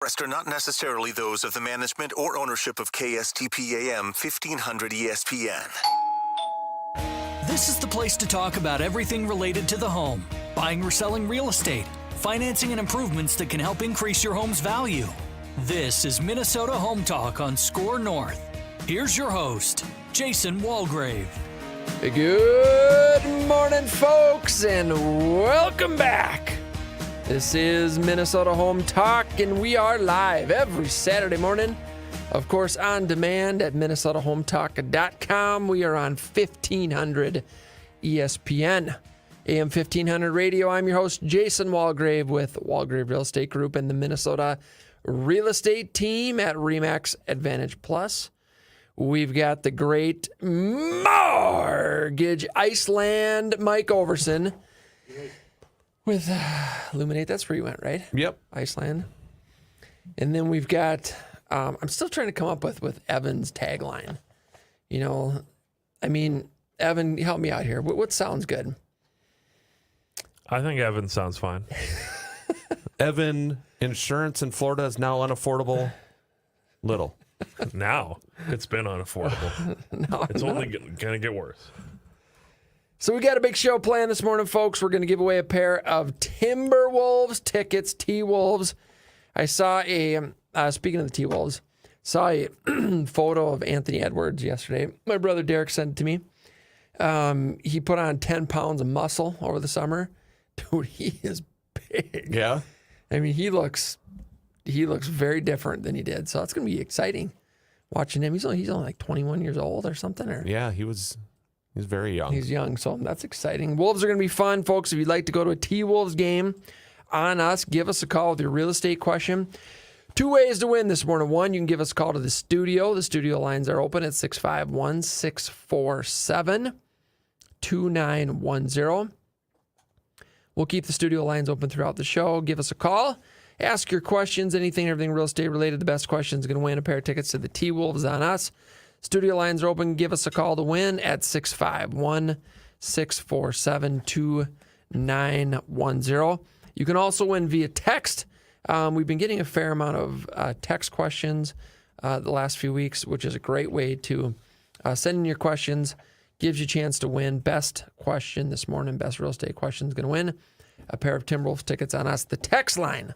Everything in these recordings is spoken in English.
Are not necessarily those of the management or ownership of KSTP-AM 1500 ESPN. This is the place to talk about everything related to the home. Buying or selling real estate, financing and improvements that can help increase your home's value. This is Minnesota Home Talk on Score North. Here's your host, Jason Walgrave. Good morning, folks, and welcome back. This is Minnesota Home Talk, and we are live every Saturday morning, of course, on demand at minnesotahometalk.com. We are on 1500 ESPN, AM 1500 radio. I'm your host, Jason Walgrave, with Walgrave Real Estate Group and the Minnesota Real Estate Team at RE/MAX Advantage Plus. We've got the great Mortgage Iceland, Mike Ouverson, with Luminate. That's where you went, right? Yep. Iceland. And then we've got, I'm still trying to come up with Evan's tagline. You know, I mean, Evan, help me out here. What sounds good? I think Evan sounds fine. Evan, insurance in Florida is now unaffordable. Little. Now. It's been unaffordable. No, it's only going to get worse. So we got a big show planned this morning, folks. We're going to give away a pair of Timberwolves tickets, T-Wolves. I saw speaking of the T-Wolves, saw a photo of Anthony Edwards yesterday. My brother Derek sent it to me. He put on 10 pounds of muscle over the summer. Dude, he is big. Yeah? I mean, he looks very different than he did. So it's going to be exciting watching him. He's only like 21 years old or something. Or Yeah, he's very young. He's young, so that's exciting. Wolves are going to be fun, folks. If you'd like to go to a T-Wolves game on us, give us a call with your real estate question. 2 ways to win this morning. One, you can give us a call to the studio. The studio lines are open at 651-647-2910. We'll keep the studio lines open throughout the show. Give us a call. Ask your questions, anything, everything real estate related. The best question is going to win a pair of tickets to the T-Wolves on us. Studio lines are open. Give us a call to win at 651-647-2910. You can also win via text. We've been getting a fair amount of text questions the last few weeks, which is a great way to send in your questions. Gives you a chance to win. Best question this morning, best real estate question is going to win a pair of Timberwolves tickets on us. The text line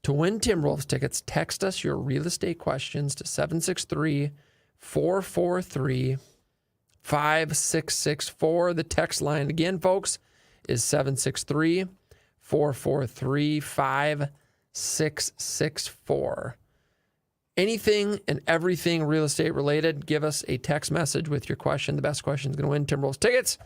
to win Timberwolves tickets, text us your real estate questions to 763-443-5664. The text line again, folks, is 763-443-5664. Anything and everything real estate related, give us a text message with your question. The best question is going to win Timberwolves tickets.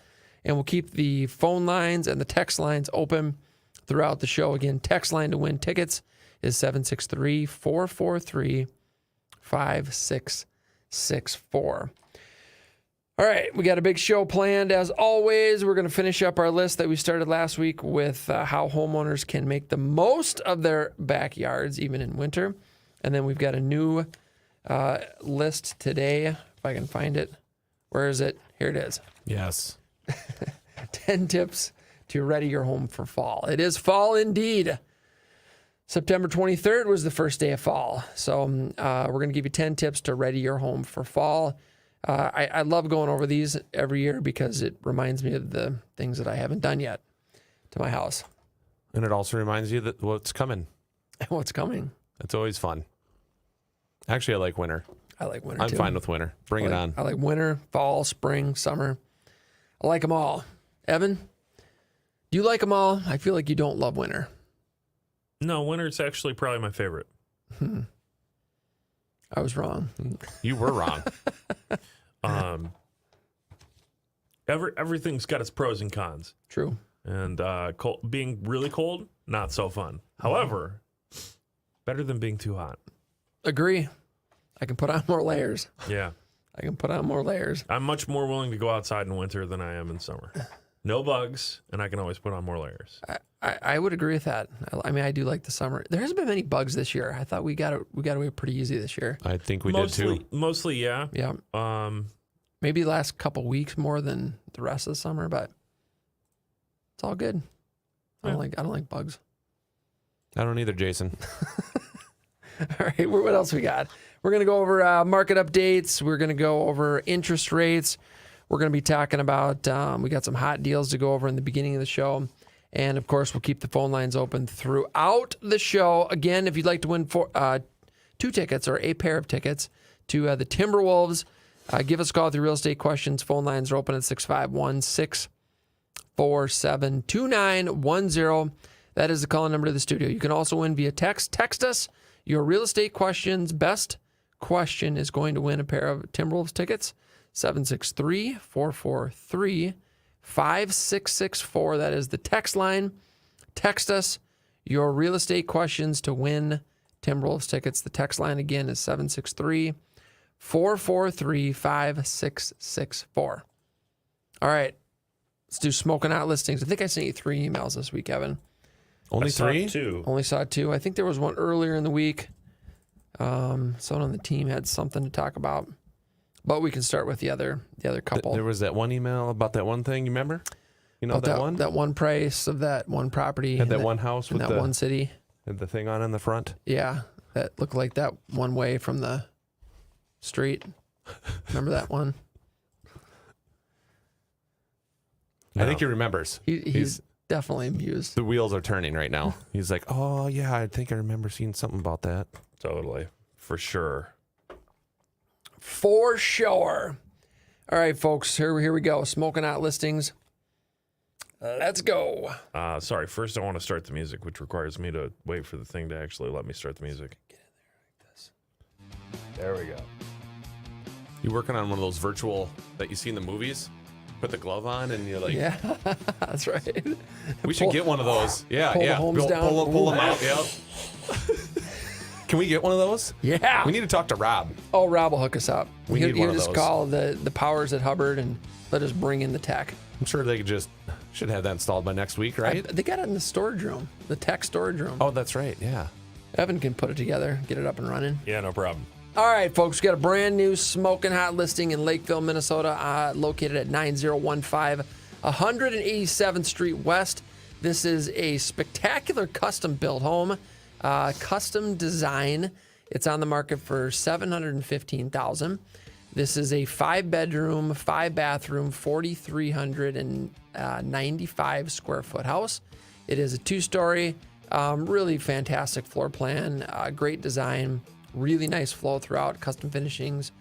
And we'll keep the phone lines and the text lines open throughout the show. Again, text line to win tickets is 763-443-5664. All right, we got a big show planned. As always, we're going to finish up our list that we started last week with how homeowners can make the most of their backyards, even in winter. And then we've got a new list today, if I can find it. Where is it? Here it is. Yes. 10 tips to ready your home for fall. It is fall indeed. September 23rd was the first day of fall. So we're going to give you 10 tips to ready your home for fall. I love going over these every year because it reminds me of the things that I haven't done yet to my house. And it also reminds you that what's coming. What's coming. It's always fun. Actually, I like winter. I like winter, I'm too. fine with winter. Bring it on. I like winter, fall, spring, summer. I like them all. Evan, do you like them all? I feel like you don't love winter. No, winter's actually probably my favorite. I was wrong. You were wrong. Everything's got its pros and cons. True. And being really cold, not so fun. However, better than being too hot. Agree. I can put on more layers. Yeah. I can put on more layers. I'm much more willing to go outside in winter than I am in summer. No bugs, and I can always put on more layers. I would agree with that. I mean, I do like the summer. There hasn't been many bugs this year. I thought we got away pretty easy this year. I think we did too. Mostly, yeah. Yeah. Maybe the last couple weeks more than the rest of the summer, but it's all good. I don't like bugs. I don't either, Jason. All right, what else we got? We're going to go over market updates. We're going to go over interest rates. We're going to be talking about, we got some hot deals to go over in the beginning of the show. And, of course, we'll keep the phone lines open throughout the show. Again, if you'd like to win 2 tickets or a pair of tickets to the Timberwolves, give us a call with your real estate questions. Phone lines are open at 651-647-2910. That is the call number to the studio. You can also win via text. Text us your real estate questions. Best question is going to win a pair of Timberwolves tickets. 763-443-5664. That is the text line. Text us your real estate questions to win Timberwolves tickets. The text line again is 763-443-5664. All right. Let's do smoking hot listings. I think I sent you 3 emails this week, Evan. Only 3? 2. Only saw 2. I think there was one earlier in the week. Someone on the team had something to talk about. But we can start with the other couple. There was that one email about that one thing. You remember? You know that one? That one price of that one property. Had that one house in with that one city. Had the thing on in the front? Yeah. That looked like that one way from the street. Remember that one? I think he remembers. He's definitely amused. The wheels are turning right now. He's like, oh, yeah, I think I remember seeing something about that. Totally. For sure. For sure. All right, folks, here we go. Smoking hot listings. Let's go. Sorry, first I want to start the music, which requires me to wait for the thing to actually let me start the music. Get in there like this. There we go. You working on one of those virtual that you see in the movies? Put the glove on and you're like, Yeah, that's right. we should get one of those. Yeah, pull the yeah. homes down. Pull them out. Yeah. Can we get one of those? Yeah. We need to talk to Rob. Oh, Rob will hook us up. We need one of just those. call the powers at Hubbard and let us bring in the tech. I'm sure they should have that installed by next week, right? They got it in the storage room, the tech storage room. Oh, that's right. Yeah. Evan can put it together, get it up and running. Yeah, no problem. All right, folks, we got a brand new smoking hot listing in Lakeville, Minnesota, located at 9015 187th Street West. This is a spectacular custom-built home, custom design. It's on the market for $715,000. This is a 5-bedroom, 5-bathroom, 4,395 square foot house. It is a 2-story, really fantastic floor plan, great design. Really nice flow throughout, custom finishings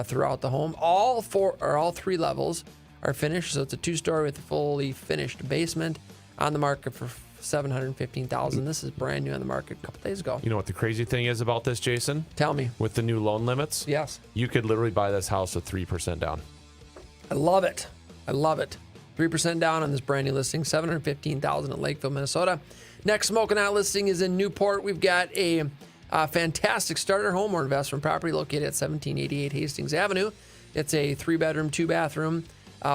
throughout the home. All 3 levels are finished, so it's a 2-story with a fully finished basement on the market for $715,000. This is brand new on the market a couple days ago. You know what the crazy thing is about this, Jason? Tell me. With the new loan limits? Yes. You could literally buy this house with 3% down. I love it. 3% down on this brand new listing, $715,000 in Lakeville, Minnesota. Next smoking out listing is in Newport. We've got a fantastic starter home or investment property located at 1788 Hastings Avenue. It's a 3-bedroom, 2-bathroom,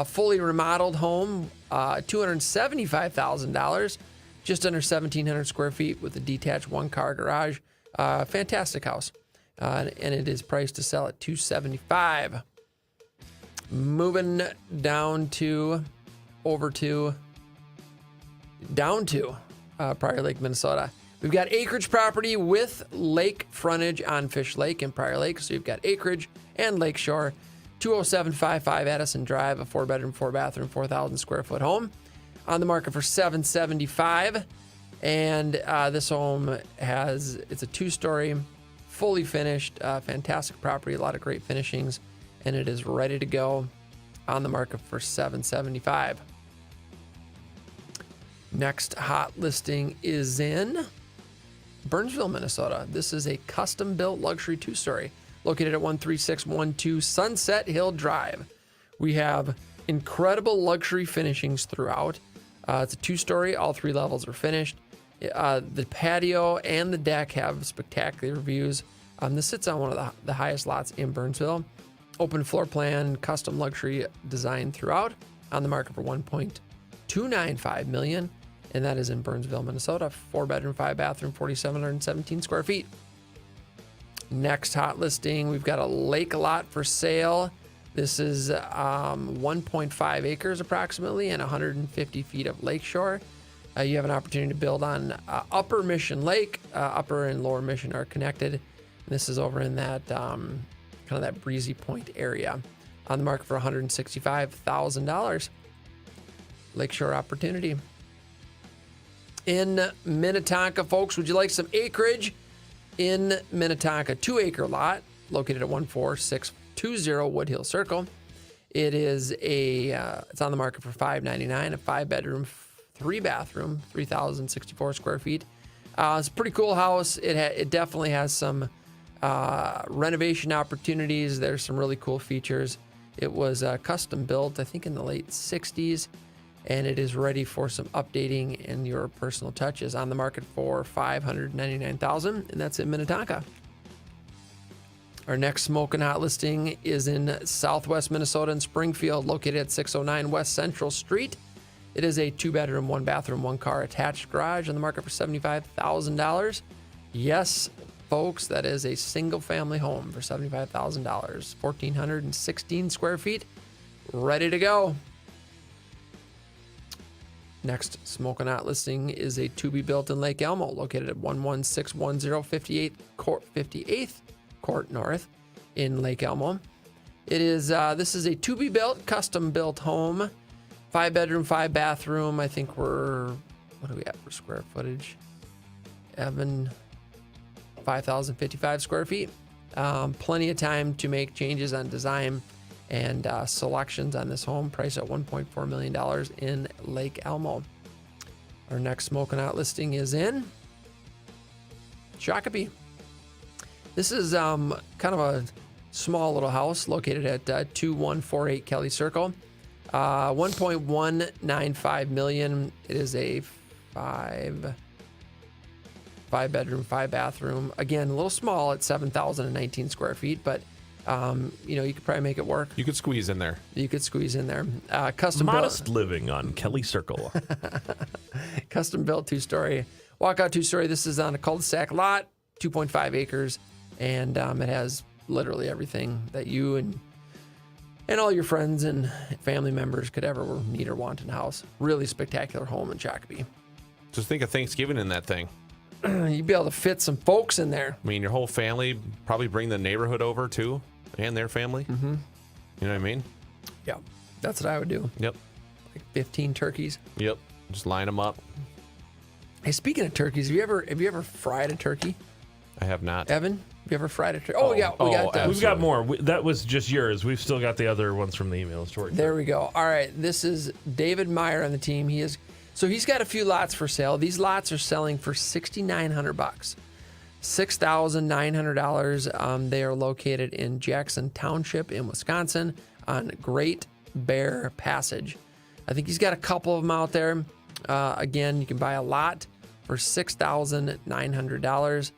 fully remodeled home, $275,000, just under 1,700 square feet with a detached 1-car garage. Fantastic house, and it is priced to sell at $275,000. Moving down to Prior Lake, Minnesota. We've got acreage property with lake frontage on Fish Lake in Prior Lake. So you've got acreage and lakeshore. 20755 Addison Drive, a 4-bedroom, 4-bathroom, 4,000 square foot home. On the market for $775,000. And this home it's a 2-story, fully finished, fantastic property, a lot of great finishings. And it is ready to go on the market for $775,000. Next hot listing is in Burnsville, Minnesota. This is a custom-built luxury 2-story located at 13612 Sunset Hill Drive. We have incredible luxury finishings throughout. It's a 2-story. All 3 levels are finished. The patio and the deck have spectacular views. This sits on one of the highest lots in Burnsville. Open floor plan, custom luxury design throughout. On the market for $1.295 million. And that is in Burnsville, Minnesota. 4-bedroom, 5-bathroom, 4,717 square feet. Next hot listing, we've got a lake lot for sale. This is 1.5 acres approximately and 150 feet of lakeshore. You have an opportunity to build on Upper Mission Lake. Upper and Lower Mission are connected. This is over in that kind of that Breezy Point area. On the market for $165,000. Lakeshore opportunity. In Minnetonka, folks, would you like some acreage? In Minnetonka, 2-acre lot located at 14620 Wood Hill Circle. It is it's on the market for $599, a 5-bedroom, 3-bathroom, 3,064 square feet. It's a pretty cool house. It definitely has some renovation opportunities. There's some really cool features. It was custom built, I think, in the late 60s, and it is ready for some updating and your personal touches. On the market for $599,000, and that's in Minnetonka. Our next smoking hot listing is in Southwest Minnesota in Springfield, located at 609 West Central Street. It is a 2-bedroom, 1-bathroom, 1-car attached garage on the market for $75,000. Yes, folks, that is a single-family home for $75,000. 1,416 square feet, ready to go. Next smoking hot listing is a to-be-built in Lake Elmo, located at 11610 58th Court North in Lake Elmo. It is this is a to-be-built, custom-built home, 5-bedroom, 5-bathroom. I think what do we have for square footage? Evan, 5,055 square feet. Plenty of time to make changes on design and selections on this home. Priced at $1.4 million in Lake Elmo. Our next smoking hot listing is in Shakopee. This is kind of a small little house located at 2148 Kelly Circle. $1.195 million. It is a 5-bedroom, 5-bathroom. Again, a little small at 7,019 square feet, but you could probably make it work. You could squeeze in there. Custom Modest living on Kelly Circle. Custom built 2-story, walkout 2-story. This is on a cul-de-sac lot, 2.5 acres, and it has literally everything that you and all your friends and family members could ever need or want in a house. Really spectacular home in Shakopee. Just think of Thanksgiving in that thing. You'd be able to fit some folks in there. I mean, your whole family, probably bring the neighborhood over too, and their family. Mm-hmm. You know what I mean? Yeah, that's what I would do. Yep. Like 15 turkeys. Yep. Just line them up. Hey, speaking of turkeys, have you ever fried a turkey? I have not. Evan, have you ever fried a turkey? Oh, yeah. We've got more. That was just yours. We've still got the other ones from the emails to work. There we go. All right. This is David Meyer on the team. He's got a few lots for sale. These lots are selling for $6,900, $6,900. They are located in Jackson Township in Wisconsin on Great Bear Passage. I think he's got a couple of them out there. Again, you can buy a lot for $6,900,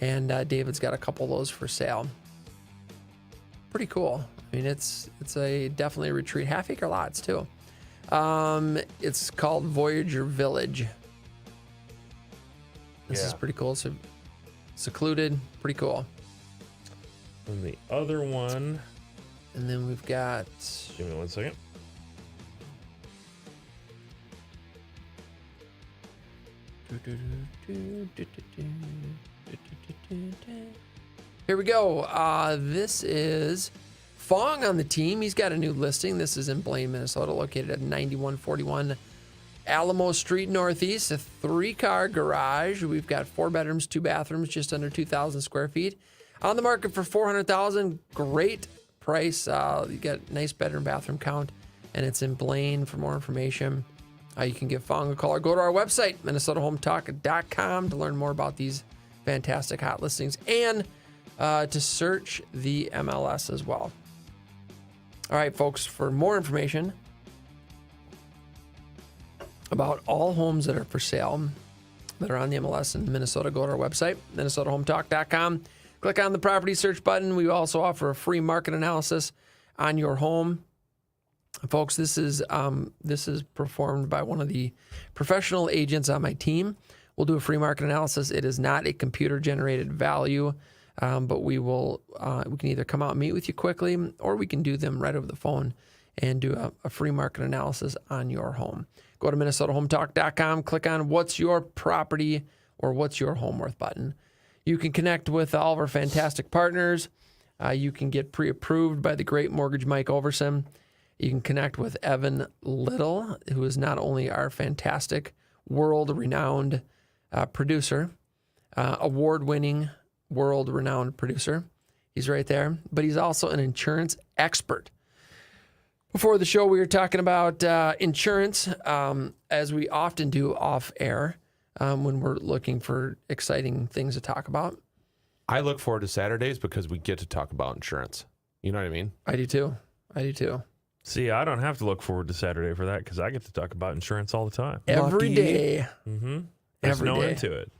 and David's got a couple of those for sale. Pretty cool. I mean, it's definitely a retreat. 1/2-acre lots too. It's called Voyager Village. This is pretty cool. So secluded, pretty cool. And the other one. And then we've got. Give me 1 second. Here we go. This is Fong on the team. He's got a new listing. This is in Blaine, Minnesota, located at 9141 Alamo Street Northeast, a 3-car garage. We've got 4 bedrooms, 2 bathrooms, just under 2,000 square feet. On the market for $400,000. Great price. You got nice bedroom, bathroom count, and it's in Blaine. For more information, you can give Fong a call or go to our website, minnesotahometalk.com, to learn more about these fantastic hot listings and to search the MLS as well. All right, folks, for more information about all homes that are for sale that are on the MLS in Minnesota, go to our website, minnesotahometalk.com. Click on the property search button. We also offer a free market analysis on your home. Folks, this is performed by one of the professional agents on my team. We'll do a free market analysis. It is not a computer-generated value, but we can either come out and meet with you quickly, or we can do them right over the phone and do a free market analysis on your home. Go to minnesotahometalk.com, click on What's Your Property or What's Your Home Worth button. You can connect with all of our fantastic partners. You can get pre-approved by the great mortgage Mike Ouverson. You can connect with Evan Little, who is not only our fantastic world-renowned producer, award-winning world-renowned producer. He's right there, but he's also an insurance expert. Before the show, we were talking about insurance, as we often do off air when we're looking for exciting things to talk about. I look forward to Saturdays because we get to talk about insurance. You know what I mean? I do too. See, I don't have to look forward to Saturday for that because I get to talk about insurance all the time. Every day. Mm-hmm. There's Every no day. end to it.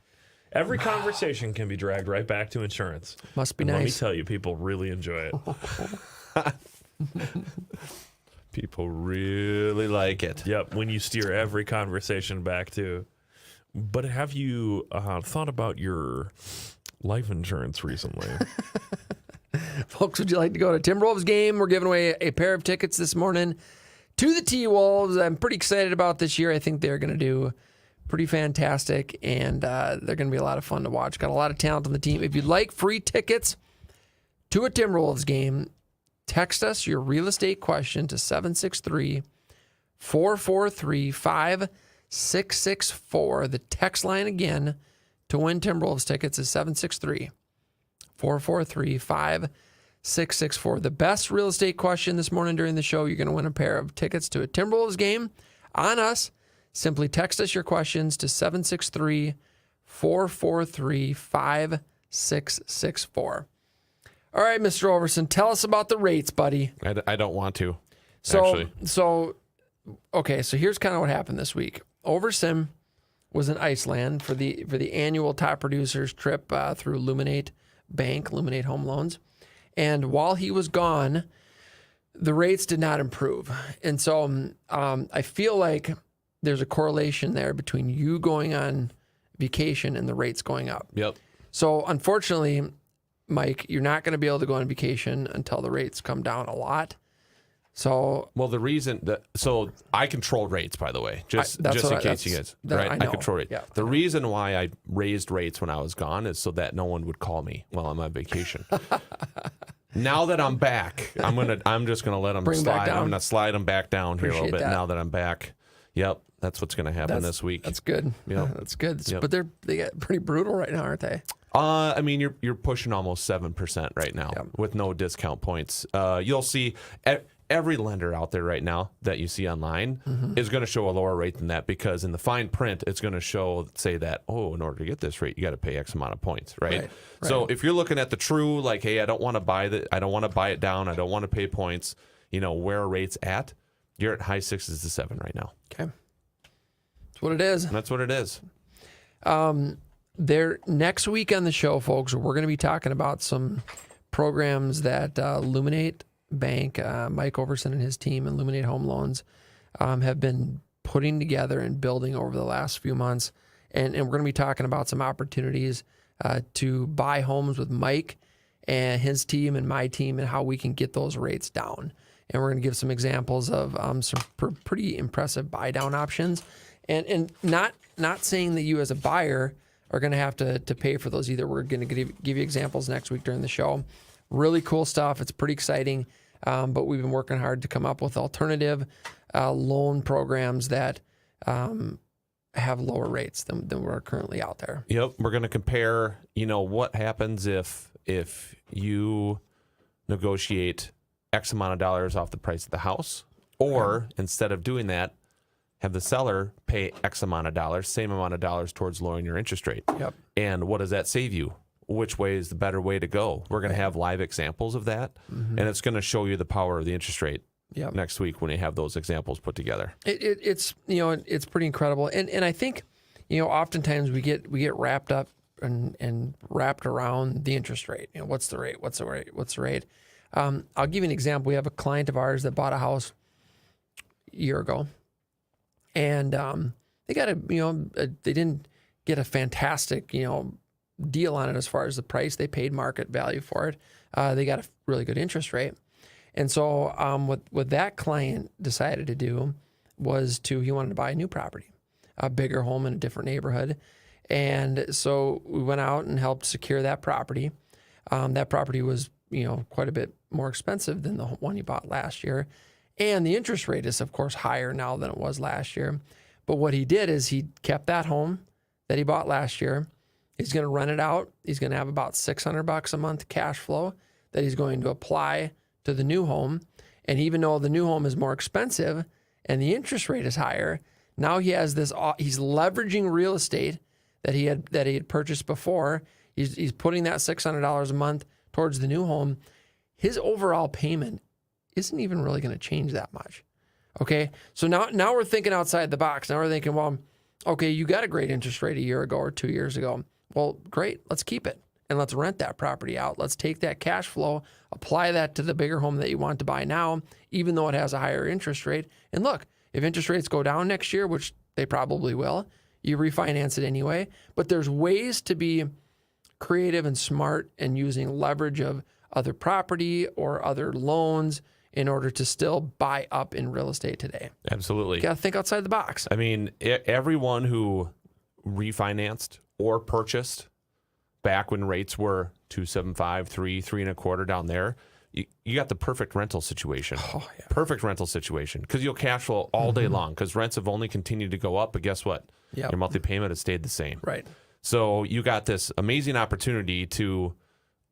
Every conversation can be dragged right back to insurance. Must be And Let me nice. tell you, people really enjoy it. People really like it. Yep, when you steer every conversation back to. But have you thought about your life insurance recently? Folks, would you like to go to Timberwolves game? We're giving away a pair of tickets this morning to the T-Wolves. I'm pretty excited about this year. I think they're going to do pretty fantastic, and they're going to be a lot of fun to watch. Got a lot of talent on the team. If you'd like free tickets to a Timberwolves game, text us your real estate question to 763-443-5664. The text line again to win Timberwolves tickets is 763-443-5664. The best real estate question this morning during the show, you're going to win a pair of tickets to a Timberwolves game on us. Simply text us your questions to 763-443-5664. All right, Mr. Ouverson, tell us about the rates, buddy. I don't want to, So actually. Okay, so here's kind of what happened this week. Ouverson was in Iceland for the annual top producers trip through Luminate Bank, Luminate Home Loans. And while he was gone, the rates did not improve. And so I feel like there's a correlation there between you going on vacation and the rates going up. Yep. So unfortunately, Mike, you're not going to be able to go on vacation until the rates come down a lot. So, Well, the reason that so I control rates, by the way, just in case you guys, right? I control rates. Yeah, the reason why I raised rates when I was gone is so that no one would call me while I'm on vacation. Now that I'm back, I'm just gonna let them Bring 'em back slide. down. I'm gonna slide them back down here a Appreciate little bit. that. Now that I'm back, yep, that's what's gonna happen this week. That's good. Yep. That's good. Yep. But they get pretty brutal right now, aren't they? I mean, you're pushing almost 7% right now with no discount points. You'll see every lender out there right now that you see online is going to show a lower rate than that because in the fine print, it's going to say that, in order to get this rate, you got to pay X amount of points, right? So if you're looking at the true, like, hey, I don't want to buy it down, I don't want to pay points, where a rate's at, you're at high 6s to 7 right now. Okay. That's what it is. And that's what it is. Next week on the show, folks, we're going to be talking about some programs that Luminate Bank, Mike Ouverson and his team, and Luminate Home Loans have been putting together and building over the last few months. And we're going to be talking about some opportunities to buy homes with Mike and his team and my team and how we can get those rates down. And we're going to give some examples of some pretty impressive buy down options. And not saying that you as a buyer are going to have to pay for those either. We're going to give you examples next week during the show. Really cool stuff. It's pretty exciting, but we've been working hard to come up with alternative loan programs that have lower rates than we're currently out there. Yep, we're going to compare, what happens if you negotiate X amount of dollars off the price of the house, or instead of doing that, have the seller pay X amount of dollars, same amount of dollars towards lowering your interest rate. Yep. And what does that save you? Which way is the better way to go? We're going to have live examples of that, and it's going to show you the power of the interest rate next week when you have those examples put together. It's it's pretty incredible, and I think oftentimes we get wrapped up and wrapped around the interest rate. What's the rate? What's the rate? What's the rate? I'll give you an example. We have a client of ours that bought a house a year ago, and they got they didn't get a fantastic deal on it as far as the price. They paid market value for it. They got a really good interest rate. And so what that client decided to do was he wanted to buy a new property, a bigger home in a different neighborhood. And so we went out and helped secure that property. That property was, quite a bit more expensive than the one he bought last year. And the interest rate is, of course, higher now than it was last year. But what he did is he kept that home that he bought last year. He's going to rent it out. He's going to have about $600 a month cash flow that he's going to apply to the new home. And even though the new home is more expensive and the interest rate is higher, now he has this. He's leveraging real estate that he had purchased before. He's putting that $600 a month towards the new home. His overall payment isn't even really going to change that much. Okay, so now we're thinking outside the box. Now we're thinking, well, okay, you got a great interest rate a year ago or 2 years ago. Well, great, let's keep it and let's rent that property out. Let's take that cash flow, apply that to the bigger home that you want to buy now, even though it has a higher interest rate. And look, if interest rates go down next year, which they probably will, you refinance it anyway. But there's ways to be creative and smart and using leverage of other property or other loans in order to still buy up in real estate today. Absolutely. You got to think outside the box. I mean, everyone who refinanced or purchased back when rates were 2.75, 3.25 down there, you got the perfect rental situation. Oh, yeah. Perfect rental situation because you'll cash flow all day long because rents have only continued to go up. But guess what? Yep. Your monthly payment has stayed the same. Right. So you got this amazing opportunity to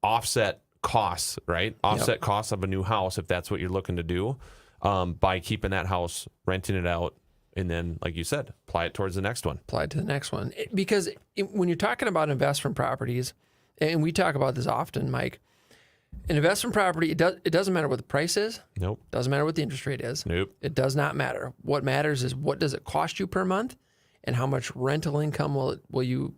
offset costs, right? Offset costs of a new house if that's what you're looking to do by keeping that house, renting it out, and then, like you said, apply it towards the next one. Apply it to the next one. Because when you're talking about investment properties, and we talk about this often, Mike, an investment property, it doesn't matter what the price is. Nope. Doesn't matter what the interest rate is. Nope. It does not matter. What matters is what does it cost you per month and how much rental income will you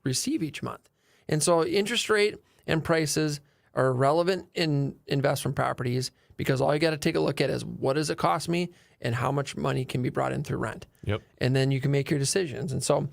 receive each month. And so interest rate and prices are relevant in investment properties because all you got to take a look at is what does it cost me and how much money can be brought in through rent. Yep. And then you can make your decisions. And so,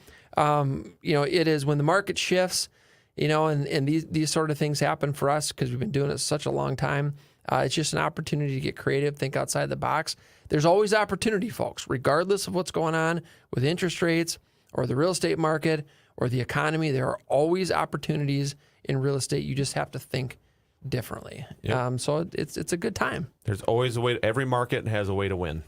it is when the market shifts, and these sort of things happen for us because we've been doing it such a long time. It's just an opportunity to get creative, think outside the box. There's always opportunity, folks, regardless of what's going on with interest rates or the real estate market or the economy. There are always opportunities in real estate. You just have to think differently. Yep. So it's a good time. There's always a way. Every market has a way to win.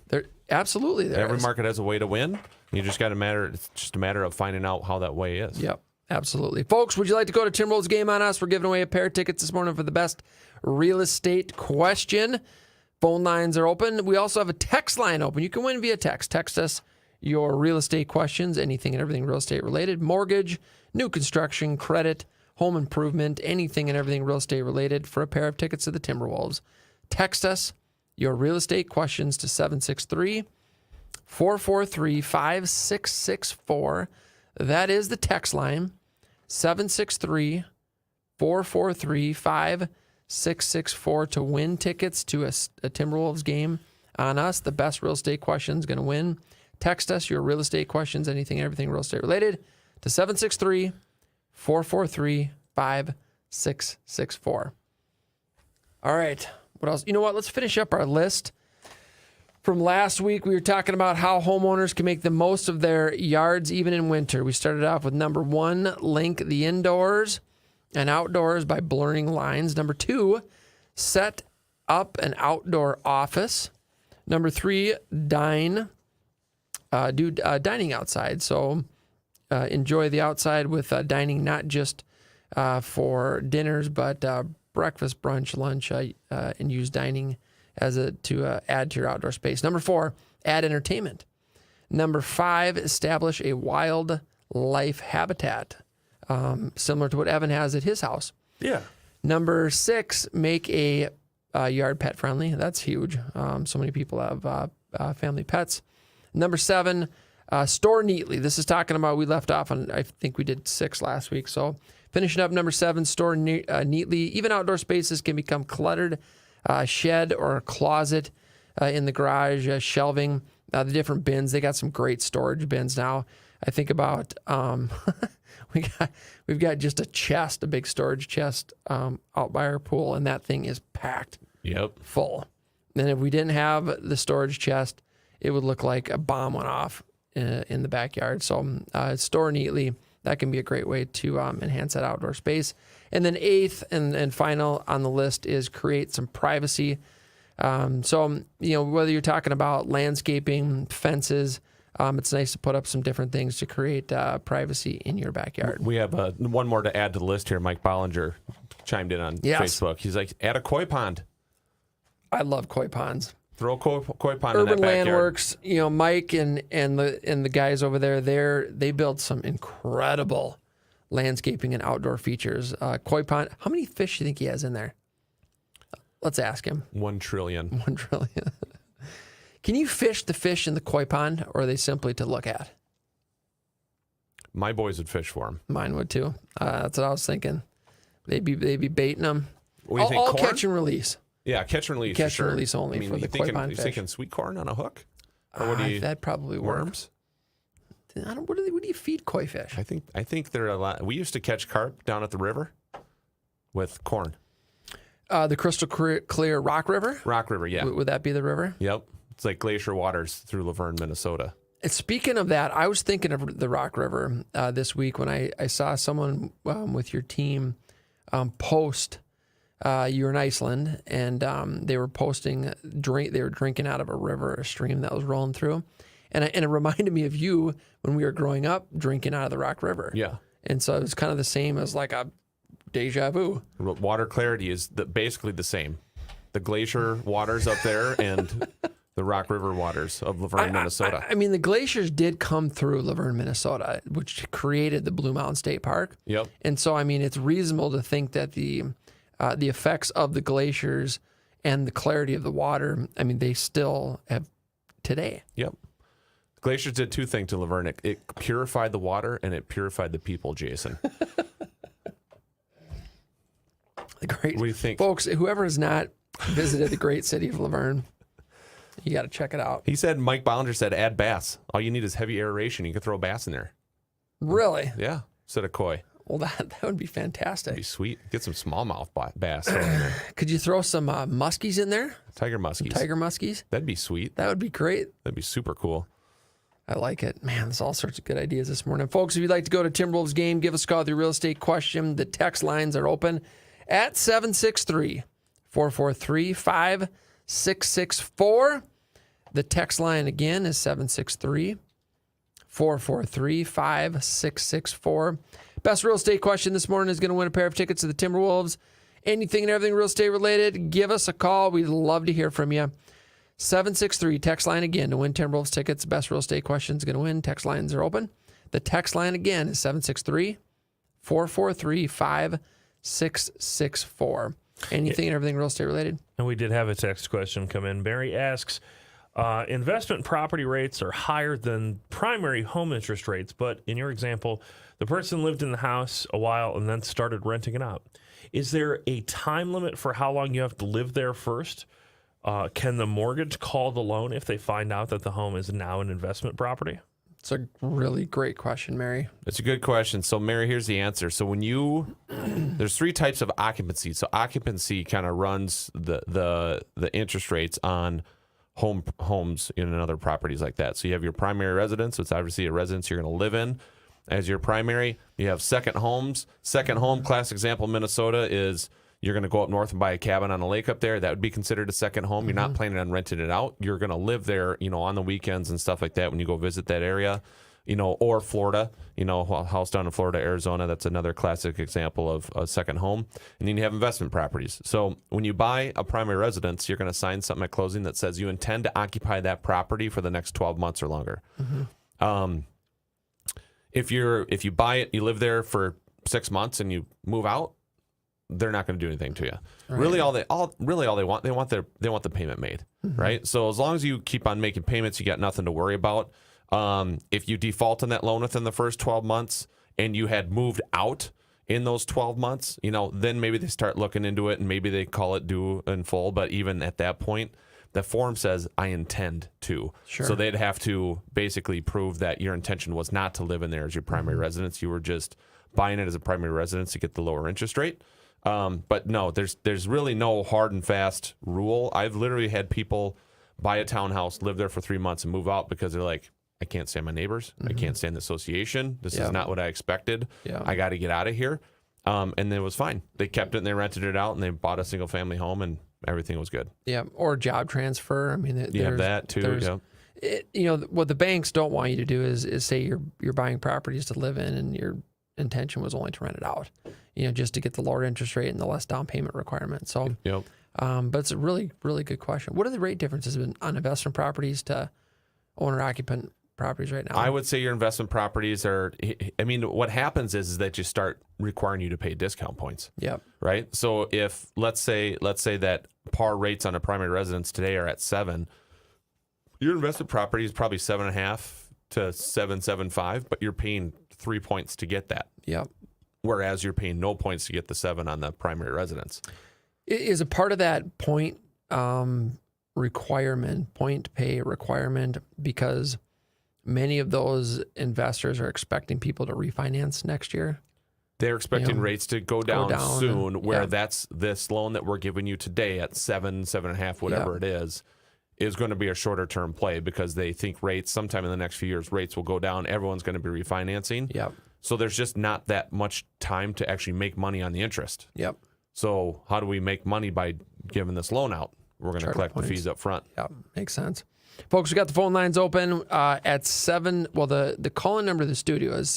Absolutely. Every market has a way to win. You just got to It's just a matter of finding out how that way is. Yep. Absolutely. Folks, would you like to go to Timberwolves Game on Us? We're giving away a pair of tickets this morning for the best real estate question. Phone lines are open. We also have a text line open. You can win via text. Text us your real estate questions, anything and everything real estate related, mortgage, new construction, credit, home improvement, anything and everything real estate related for a pair of tickets to the Timberwolves. Text us your real estate questions to 763-443-5664. That is the text line, 763-443-5664 to win tickets to a Timberwolves game on us. The best real estate question is going to win. Text us your real estate questions, anything and everything real estate related, to 763-443-5664. All right. What else? You know what? Let's finish up our list. From last week, we were talking about how homeowners can make the most of their yards even in winter. We started off with number 1, link the indoors and outdoors by blurring lines. Number 2, set up an outdoor office. Number 3, do dining outside. So enjoy the outside with dining, not just for dinners, but breakfast, brunch, lunch, and use dining to add to your outdoor space. Number 4, add entertainment. Number 5, establish a wildlife habitat, similar to what Evan has at his house. Yeah. Number 6, make a yard pet friendly. That's huge. So many people have family pets. Number 7, store neatly. This is talking about, we left off on, I think we did 6 last week. So finishing up number 7, store neatly. Even outdoor spaces can become cluttered. Shed or a closet in the garage, shelving, the different bins. They got some great storage bins now. I think about we've got just a big storage chest out by our pool, and that thing is packed. Yep. Full. And if we didn't have the storage chest, it would look like a bomb went off in the backyard. So store neatly. that can be a great way to enhance that outdoor space. And then eighth and final on the list is create some privacy. So, whether you're talking about landscaping, fences, it's nice to put up some different things to create privacy in your backyard. We have one more to add to the list here. Mike Bollinger chimed in on Facebook. He's like, add a koi pond. I love koi ponds. Throw a koi pond Urban in that backyard. Landworks, Mike and the guys over there, they build some incredible landscaping and outdoor features. Koi pond, how many fish do you think he has in there? Let's ask him. 1 trillion. 1 trillion. Can you fish the fish in the koi pond, or are they simply to look at? My boys would fish for him. Mine would too. That's what I was thinking. They'd be baiting them. What do you think, all corn? catch and release. Yeah, catch and release. Catch for sure. and release only for the koi pond you fish. thinking sweet corn on a hook? Or what do you, that probably works. worms? What do you feed koi fish? I think they're a lot. We used to catch carp down at the river with corn. The crystal clear Rock River? Rock River, yeah. Would that be the river? Yep. It's like glacier waters through Laverne, Minnesota. And speaking of that, I was thinking of the Rock River this week when I saw someone with your team post. You were in Iceland, and they were posting they were drinking out of a river, a stream that was rolling through, and it reminded me of you when we were growing up drinking out of the Rock River. Yeah. And so it was kind of the same as like a deja vu. Water clarity is basically the same. The glacier waters up there and the Rock River waters of Laverne, Minnesota. I mean, the glaciers did come through Laverne, Minnesota, which created the Blue Mountain State Park. Yep. And so, I mean, it's reasonable to think that the effects of the glaciers and the clarity of the water, I mean, they still have today. Yep. Glaciers did two things to Laverne. It purified the water and it purified the people, Jason. Great. What do you think? Folks, whoever has not visited the great city of Laverne, you got to check it out. He said, Mike Bollinger said, add bass. All you need is heavy aeration. You can throw bass in there. Really? Yeah. Instead of koi. Well, that would be fantastic. That'd be sweet. Get some smallmouth bass in there. Could you throw some muskies in there? Tiger muskies. Tiger muskies? That'd be sweet. That would be great. That'd be super cool. I like it. Man, there's all sorts of good ideas this morning. Folks, if you'd like to go to Timberwolves game, give us a call with your real estate question. The text lines are open at 763-443-5664. The text line again is 763-443-5664. Best real estate question this morning is going to win a pair of tickets to the Timberwolves. Anything and everything real estate related, give us a call. We'd love to hear from you. 763, text line again to win Timberwolves tickets. Best real estate question is going to win. Text lines are open. The text line again is 763-443-5664. Anything and everything real estate related? And we did have a text question come in. Barry asks, investment property rates are higher than primary home interest rates, but in your example, the person lived in the house a while and then started renting it out. Is there a time limit for how long you have to live there first? Can the mortgage call the loan if they find out that the home is now an investment property? It's a really great question, Mary. It's a good question. So, Mary, here's the answer. So, there's three types of occupancy. So, occupancy kind of runs the interest rates on homes in other properties like that. So, you have your primary residence. It's obviously a residence you're going to live in as your primary. You have second homes. Second home, class example, Minnesota is you're going to go up north and buy a cabin on a lake up there. That would be considered a second home. You're not planning on renting it out. You're going to live there, on the weekends and stuff like that when you go visit that area, or Florida, a house down in Florida, Arizona. That's another classic example of a second home. And then you have investment properties. So when you buy a primary residence, you're going to sign something at closing that says you intend to occupy that property for the next 12 months or longer. If you buy it, you live there for 6 months and you move out, they're not going to do anything to you. Right. Really, all they want the payment made, right? So as long as you keep on making payments, you got nothing to worry about. If you default on that loan within the first 12 months and you had moved out in those 12 months, then maybe they start looking into it and maybe they call it due in full. But even at that point, the form says, I intend to. Sure. So they'd have to basically prove that your intention was not to live in there as your primary residence. You were just buying it as a primary residence to get the lower interest rate. But no, there's really no hard and fast rule. I've literally had people buy a townhouse, live there for 3 months and move out because they're like, I can't stand my neighbors. I can't stand the association. This is not what I expected. Yeah. I got to get out of here. And it was fine. They kept it and they rented it out and they bought a single family home and everything was good. Yeah. Or job transfer. I mean, You have that too. Yeah. What the banks don't want you to do is say you're buying properties to live in and your intention was only to rent it out, just to get the lower interest rate and the less down payment requirement. So, but it's a really, really good question. What are the rate differences on investment properties to owner occupant properties right now? I would say your investment properties are, what happens is that you start requiring you to pay discount points. Yep. Right. So if let's say that par rates on a primary residence today are at 7, your investment property is probably 7.5 to 7.75, but you're paying 3 points to get that. Yep. Whereas you're paying no points to get the 7 on the primary residence. Is a part of that point pay requirement because many of those investors are expecting people to refinance next year? They're expecting rates to go down soon, where yeah. that's this loan that we're giving you today at 7.5, whatever it is going to be a shorter term play because they think rates sometime in the next few years, rates will go down. Everyone's going to be refinancing. Yep. So there's just not that much time to actually make money on the interest. Yep. So how do we make money by giving this loan out? We're going to collect the fees up front. Yep. Makes sense. Folks, we got the phone lines open at 7. Well, the call-in number of the studio is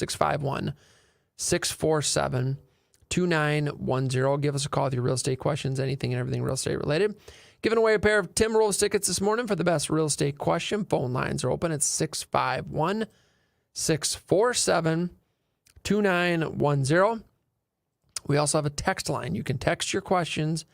651-647-2910. Give us a call with your real estate questions, anything and everything real estate related. Giving away a pair of Timberwolves tickets this morning for the best real estate question. Phone lines are open at 651-647-2910. We also have a text line. You can text your questions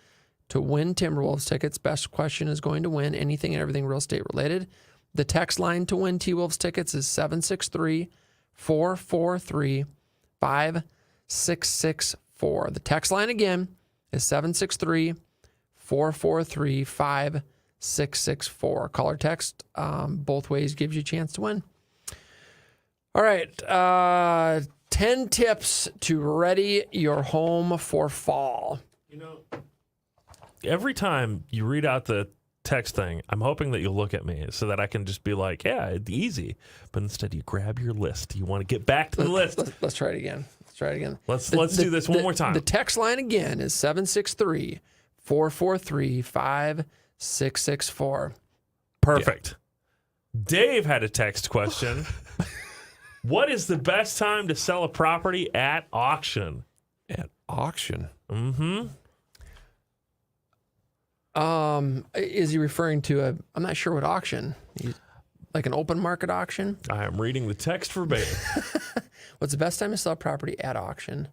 to win Timberwolves tickets. Best question is going to win anything and everything real estate related. The text line to win T-Wolves tickets is 763-443-5664. The text line again is 763-443-5664. Call or text both ways gives you a chance to win. All right. 10 tips to ready your home for fall. Every time you read out the text thing, I'm hoping that you'll look at me so that I can just be like, yeah, it's easy. But instead, you grab your list. You want to get back to the list. Let's try it again. Let's do this one more time. The text line again is 763-443-5664. Perfect. Yeah. Dave had a text question. What is the best time to sell a property at auction? At auction? Mm-hmm. Is he referring to I'm not sure what auction. Like an open market auction? I am reading the text verbatim. What's the best time to sell a property at auction?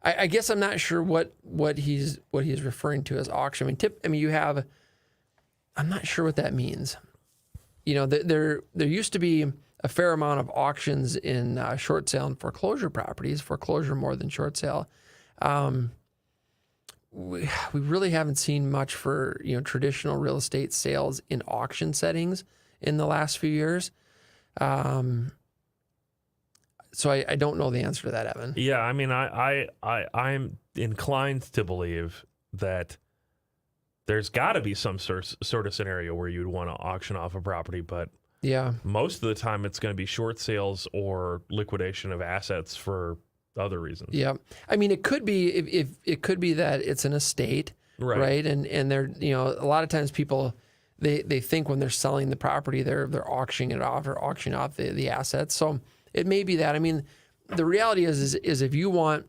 I guess I'm not sure what he's referring to as auction. You have. I'm not sure what that means. There used to be a fair amount of auctions in short sale and foreclosure properties. Foreclosure more than short sale. We really haven't seen much for traditional real estate sales in auction settings in the last few years. So I don't know the answer to that, Evan. Yeah, I'm inclined to believe that there's got to be some sort of scenario where you'd want to auction off a property, but yeah, most of the time it's going to be short sales or liquidation of assets for other reasons. Yeah, it could be if it could be that it's an estate, right? And they're a lot of times people they think when they're selling the property they're auctioning it off or auctioning off the assets. So it may be that. The reality is if you want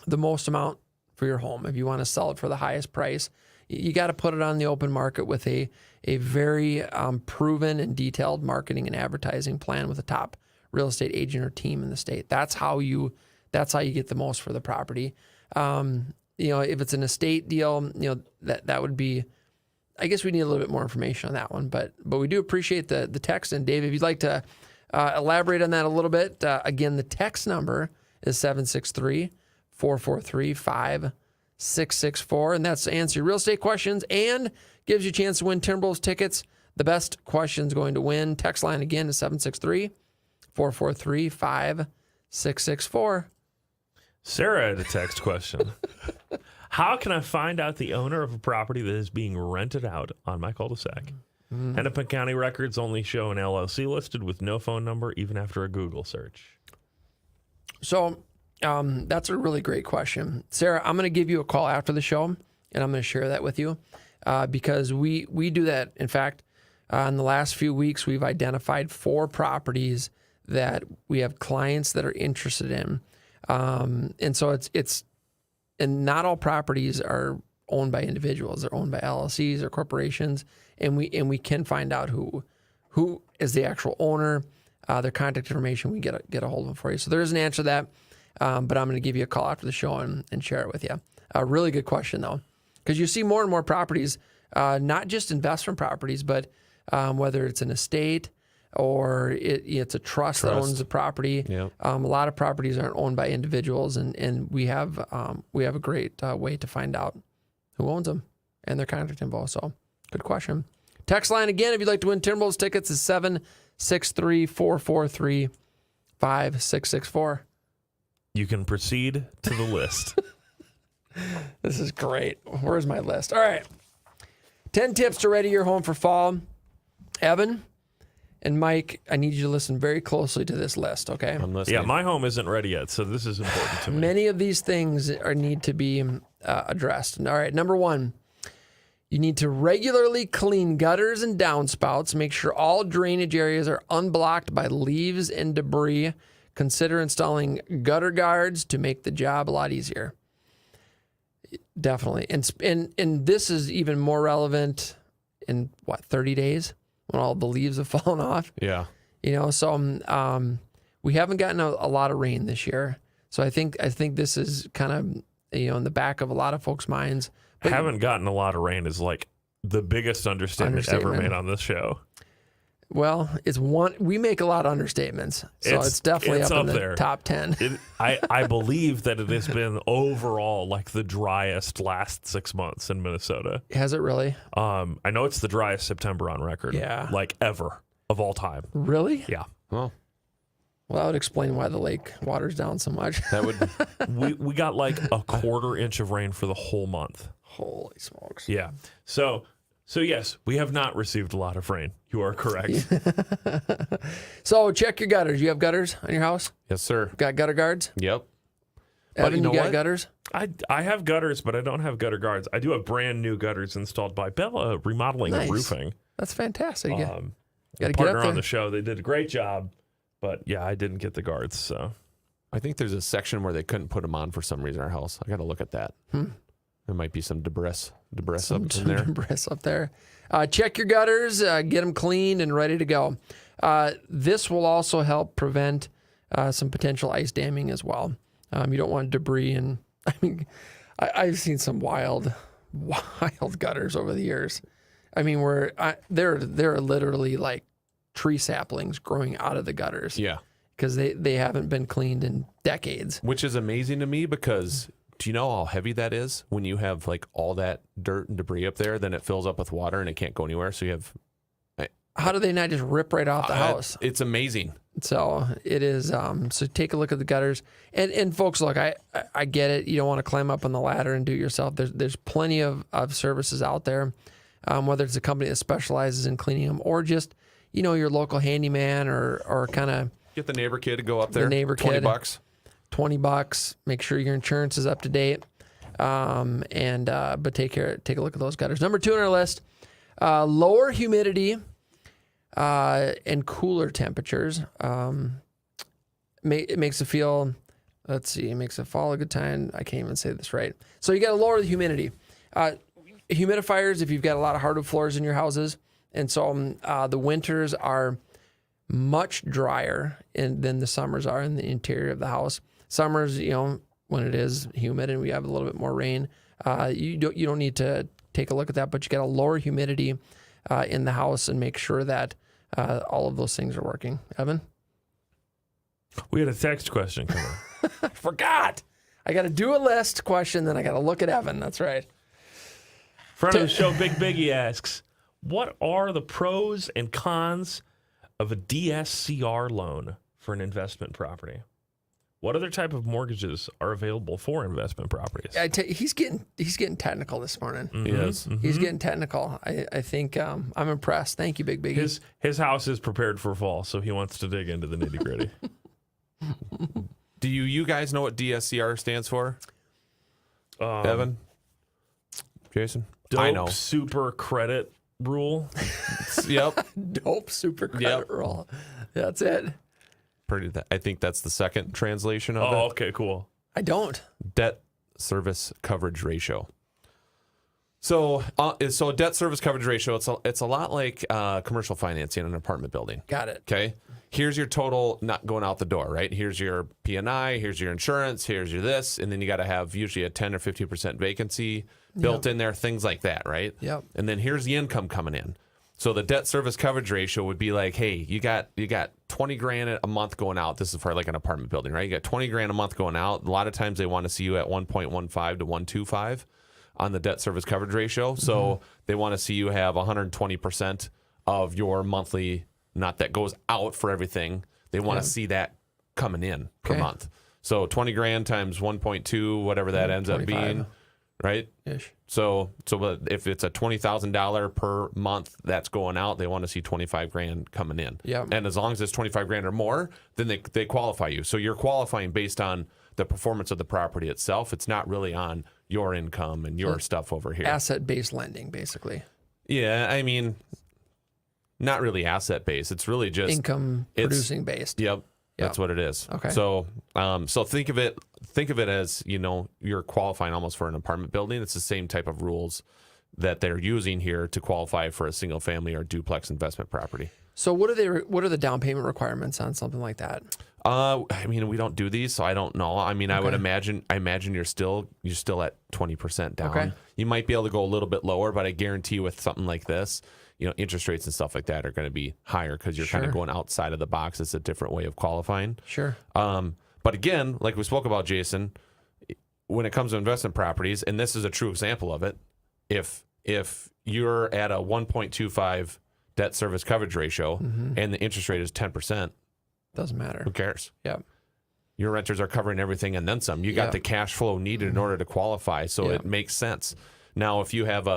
the most amount for your home, if you want to sell it for the highest price, you got to put it on the open market with a very proven and detailed marketing and advertising plan with a top real estate agent or team in the state. That's how you get the most for the property. If it's an estate deal, that would be. I guess we need a little bit more information on that one, but we do appreciate the text. And Dave, if you'd like to elaborate on that a little bit, again, the text number is 763-443-5664, and that's to answer your real estate questions and gives you a chance to win Timberwolves tickets. The best questions going to win. Text line again is 763-443-5664. Sarah had a text question. How can I find out the owner of a property that is being rented out on my cul-de-sac? Hennepin County records only show an LLC listed with no phone number, even after a Google search. So that's a really great question. Sarah, I'm going to give you a call after the show, and I'm going to share that with you because we do that. In fact, in the last few weeks, we've identified 4 properties that we have clients that are interested in. And so and not all properties are owned by individuals. They're owned by LLCs or corporations, and we can find out who is the actual owner, their contact information. We get a hold of them for you. So there is an answer to that, but I'm going to give you a call after the show and share it with you. A really good question though, because you see more and more properties, not just investment properties, but whether it's an estate or it's a trust that owns the property. Yep. A lot of properties aren't owned by individuals, and we have a great way to find out who owns them and their contact info. So good question. Text line again, if you'd like to win Timberwolves tickets, is 763-443-5664. You can proceed to the list. This is great. Where's my list? All right. 10 tips to ready your home for fall. Evan and Mike, I need you to listen very closely to this list, okay? I'm listening. Yeah, my home isn't ready yet, so this is important to me. Many of these things need to be addressed. All right, number 1, you need to regularly clean gutters and downspouts. Make sure all drainage areas are unblocked by leaves and debris. Consider installing gutter guards to make the job a lot easier. Definitely. And this is even more relevant in, 30 days when all the leaves have fallen off? Yeah. So we haven't gotten a lot of rain this year. So I think this is kind of, in the back of a lot of folks' minds. But Haven't gotten a lot of rain is like the biggest understatement ever made on this show. Well, we make a lot of understatements. So it's definitely up in the there. top 10. I believe that it has been overall like the driest last 6 months in Minnesota. Has it really? I know it's the driest September on record. Yeah. Like ever of all time. Really? Yeah. Well, that would explain why the lake water's down so much. That would. We got like a quarter inch of rain for the whole month. Holy smokes. Yeah. So yes, we have not received a lot of rain. You are correct. So check your gutters. You have gutters on your house? Yes, sir. Got gutter guards? Yep. Evan, you know you got what? gutters? I have gutters, but I don't have gutter guards. I do have brand new gutters installed by Bella Remodeling and Nice. Roofing. That's fantastic. Yeah. Gotta get partner up on there. the show. They did a great job, but yeah, I didn't get the guards. So I think there's a section where they couldn't put them on for some reason in our house. I got to look at that. There might be some debris up in there. Debris up there. Check your gutters, get them cleaned and ready to go. This will also help prevent some potential ice damming as well. You don't want debris, and I've seen some wild gutters over the years. I mean, where there are literally like tree saplings growing out of the gutters. Yeah. Because they haven't been cleaned in decades. Which is amazing to me because do you know how heavy that is when you have like all that dirt and debris up there? Then it fills up with water and it can't go anywhere. So you have. How do they not just rip right off the house? It's amazing. So it is. So take a look at the gutters, and folks, look, I get it. You don't want to climb up on the ladder and do it yourself. There's plenty of services out there, whether it's a company that specializes in cleaning them or just your local handyman or kind of Get the neighbor kid to go up there. The neighbor $20. kid. $20. Make sure your insurance is up to date. But take a look at those gutters. Number 2 on our list: lower humidity and cooler temperatures. It makes it feel. Let's see. It makes it fall a good time. I can't even say this right. So you got to lower the humidity. Humidifiers, if you've got a lot of hardwood floors in your houses, and so the winters are much drier than the summers are in the interior of the house. Summers, when it is humid and we have a little bit more rain, you don't need to take a look at that, but you got to lower humidity in the house and make sure that all of those things are working. Evan? we had a text question come in. I forgot. I got to do a list question, then I got to look at Evan. That's right. Friend of the show, Big Biggie asks, what are the pros and cons of a DSCR loan for an investment property? what other type of mortgages are available for investment properties? He's getting technical this morning. Yes. He's getting technical. I think I'm impressed. Thank you, Big Biggie. His house is prepared for fall, so he wants to dig into the nitty gritty. Do you guys know what DSCR stands for? Evan? Jason? I know. Super credit rule. Yep. Dope super credit roll. That's it. I think that's the second translation of it. Oh, okay, cool. I don't. Debt service coverage ratio. So debt service coverage ratio, it's a lot like commercial financing in an apartment building. Got it. Okay. Here's your total not going out the door, right? Here's your P&I, here's your insurance, here's your this, and then you got to have usually a 10 or 15% vacancy built in there, things like that, right? Yep. And then here's the income coming in. So the debt service coverage ratio would be like, hey, you got 20 grand a month going out. This is for like an apartment building, right? You got 20 grand a month going out. A lot of times they want to see you at 1.15 to 1.25 on the debt service coverage ratio. So they want to see you have 120% of your monthly, not that goes out for everything. They want to see that coming in per month. So 20 grand times 1.2, whatever that ends up being, right? Ish. So if it's a $20,000 per month that's going out, they want to see 25 grand coming in. Yeah. And as long as it's 25 grand or more, then they qualify you. So you're qualifying based on the performance of the property itself. It's not really on your income and your stuff over here. Asset-based lending, basically. Yeah, I mean, not really asset-based. It's really just Income producing based. Yep. That's what it is. Okay. So think of it as, you're qualifying almost for an apartment building. It's the same type of rules that they're using here to qualify for a single family or duplex investment property. So what are the down payment requirements on something like that? We don't do these, so I don't know. I mean, I imagine you're still at 20% down. Okay. You might be able to go a little bit lower, but I guarantee with something like this, interest rates and stuff like that are going to be higher because you're kind of going outside of the box. It's a different way of qualifying. Sure. But again, like we spoke about, Jason, when it comes to investment properties, and this is a true example of it, if you're at a 1.25 debt service coverage ratio and the interest rate is 10%, doesn't matter. who cares? Yep. Your renters are covering everything and then some. You got the cash flow needed in order to qualify, so it makes sense. Now, if you have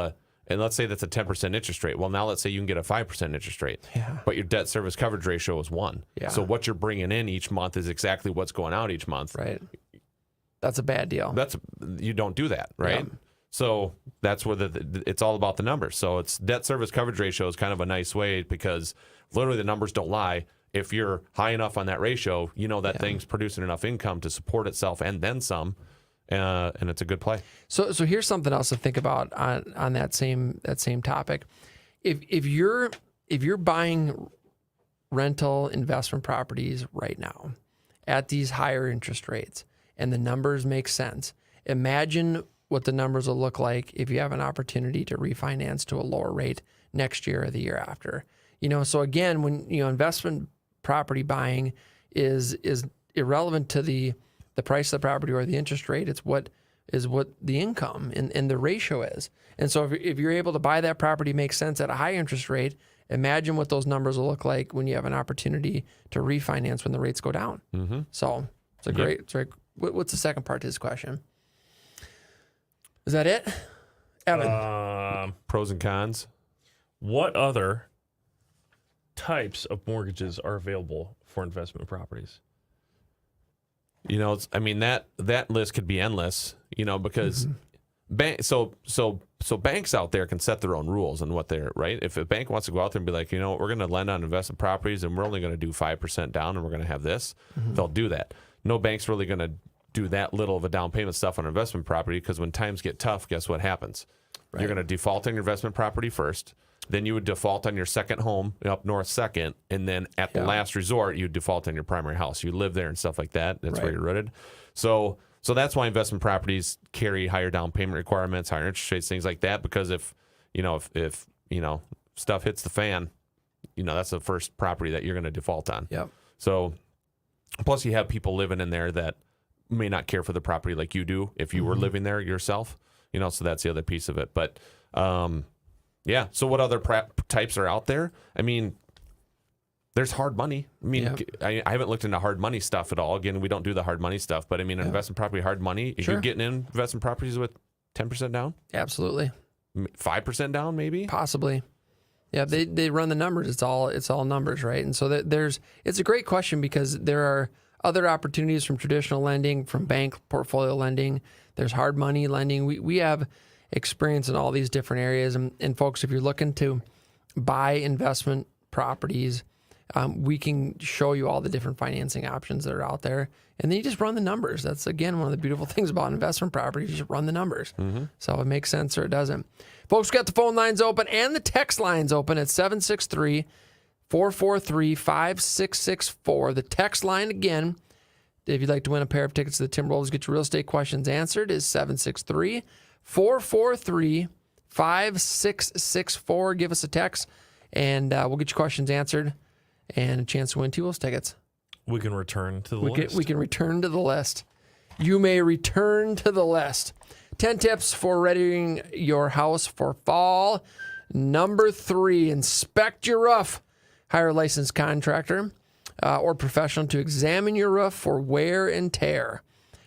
and let's say that's a 10% interest rate. Well, now let's say you can get a 5% interest rate, but your debt service coverage ratio is 1. Yeah. So what you're bringing in each month is exactly what's going out each month. Right. That's a bad deal. You don't do that, right? Yeah. So that's where it's all about the numbers. So it's debt service coverage ratio is kind of a nice way because literally the numbers don't lie. If you're high enough on that ratio, that thing's producing enough income to support itself and then some. And it's a good play. So here's something else to think about on that same topic. If you're buying rental investment properties right now at these higher interest rates and the numbers make sense, imagine what the numbers will look like if you have an opportunity to refinance to a lower rate next year or the year after. So again, when investment property buying is irrelevant to the price of the property or the interest rate. It's what the income and the ratio is. And so if you're able to buy that property, makes sense at a high interest rate, imagine what those numbers will look like when you have an opportunity to refinance when the rates go down. Mm-hmm. So it's a great. What's the second part to this question? Is that it, Evan? Pros and cons. What other types of mortgages are available for investment properties? That list could be endless, because banks out there can set their own rules and what they're, right? If a bank wants to go out there and be like, we're going to lend on investment properties and we're only going to do 5% down and we're going to have this, they'll do that. No bank's really going to do that little of a down payment stuff on investment property because when times get tough, guess what happens? Right. You're going to default on your investment property first. Then you would default on your second home up north second, and then at the last resort, you default on your primary house. You live there and stuff like that. That's where you're rooted. So that's why investment properties carry higher down payment requirements, higher interest rates, things like that. Because if stuff hits the fan, that's the first property that you're going to default on. Yep. So plus you have people living in there that may not care for the property like you do if you were living there yourself. So that's the other piece of it. But yeah. So what other types are out there? I mean, There's hard money. I mean, I haven't looked into hard money stuff at all. Again, we don't do the hard money stuff, but I mean, investment property, hard money. If you're getting in investment properties with 10% down, Absolutely. 5% down, maybe. Possibly. Yeah, they run the numbers. It's all numbers, right? And so it's a great question because there are other opportunities from traditional lending, from bank portfolio lending. There's hard money lending. We have experience in all these different areas. And folks, if you're looking to buy investment properties, we can show you all the different financing options that are out there. And then you just run the numbers. That's, again, one of the beautiful things about investment properties. You just run the numbers. So it makes sense or it doesn't. Folks, got the phone lines open and the text lines open at 763-443-5664. The text line, again, if you'd like to win a pair of tickets to the Timberwolves, get your real estate questions answered, is 763-443-5664. Give us a text, and we'll get your questions answered and a chance to win T-Wolves tickets. We can return to the list. We can return to the list. You may return to the list. 10 tips for readying your house for fall. Number 3, inspect your roof. Hire a licensed contractor or professional to examine your roof for wear and tear.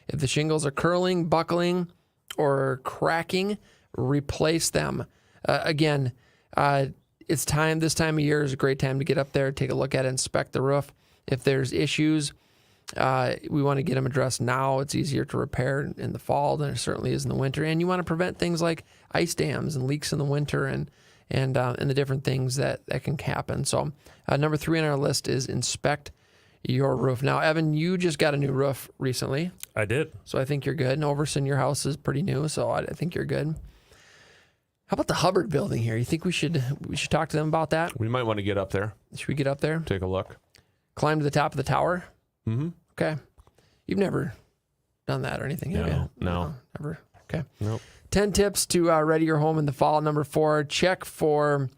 If the shingles are curling, buckling, or cracking, replace them. Again, it's time. This time of year is a great time to get up there, take a look at it, inspect the roof. If there's issues, we want to get them addressed now. It's easier to repair in the fall than it certainly is in the winter. And you want to prevent things like ice dams and leaks in the winter and the different things that can happen. So number 3 on our list is inspect your roof. Now, Evan, you just got a new roof recently. I did. So I think you're good. And Ouverson, your house is pretty new, so I think you're good. How about the Hubbard building here? You think we should talk to them about that? We might want to get up there. Should we get up there? Take a look. Climb to the top of the tower? Mm-hmm. Okay. You've never done that or anything, have you? No. Never. Okay. Nope. 10 tips to ready your home in the fall. Number 4, check for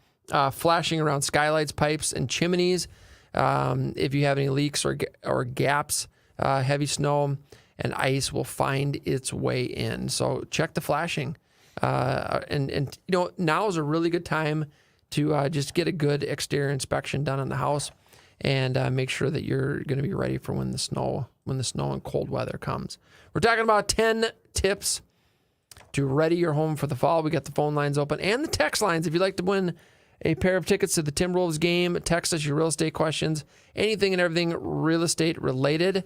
flashing around skylights, pipes, and chimneys. If you have any leaks or gaps, heavy snow and ice will find its way in. So check the flashing. And now is a really good time to just get a good exterior inspection done on the house and make sure that you're going to be ready for when the snow and cold weather comes. We're talking about 10 tips to ready your home for the fall. We got the phone lines open and the text lines. If you'd like to win a pair of tickets to the Timberwolves game, text us your real estate questions, anything and everything real estate related.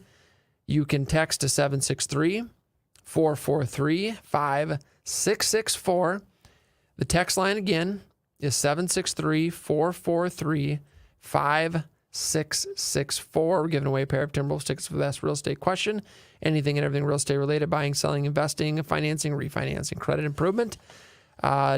You can text to 763-443-5664. The text line again is 763-443-5664. We're giving away a pair of Timberwolves tickets for the best real estate question. Anything and everything real estate related, buying, selling, investing, financing, refinancing, credit improvement,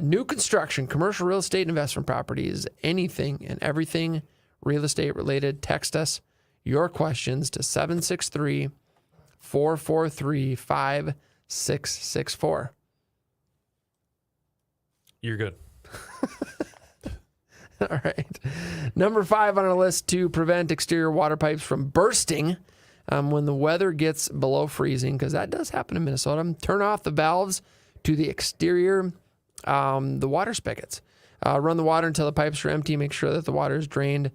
new construction, commercial real estate, investment properties, anything and everything real estate related. Text us your questions to 763-443-5664. You're good. All right. Number 5 on our list to prevent exterior water pipes from bursting when the weather gets below freezing, because that does happen in Minnesota. Turn off the valves to the exterior, the water spigots. Run the water until the pipes are empty. Make sure that the water is drained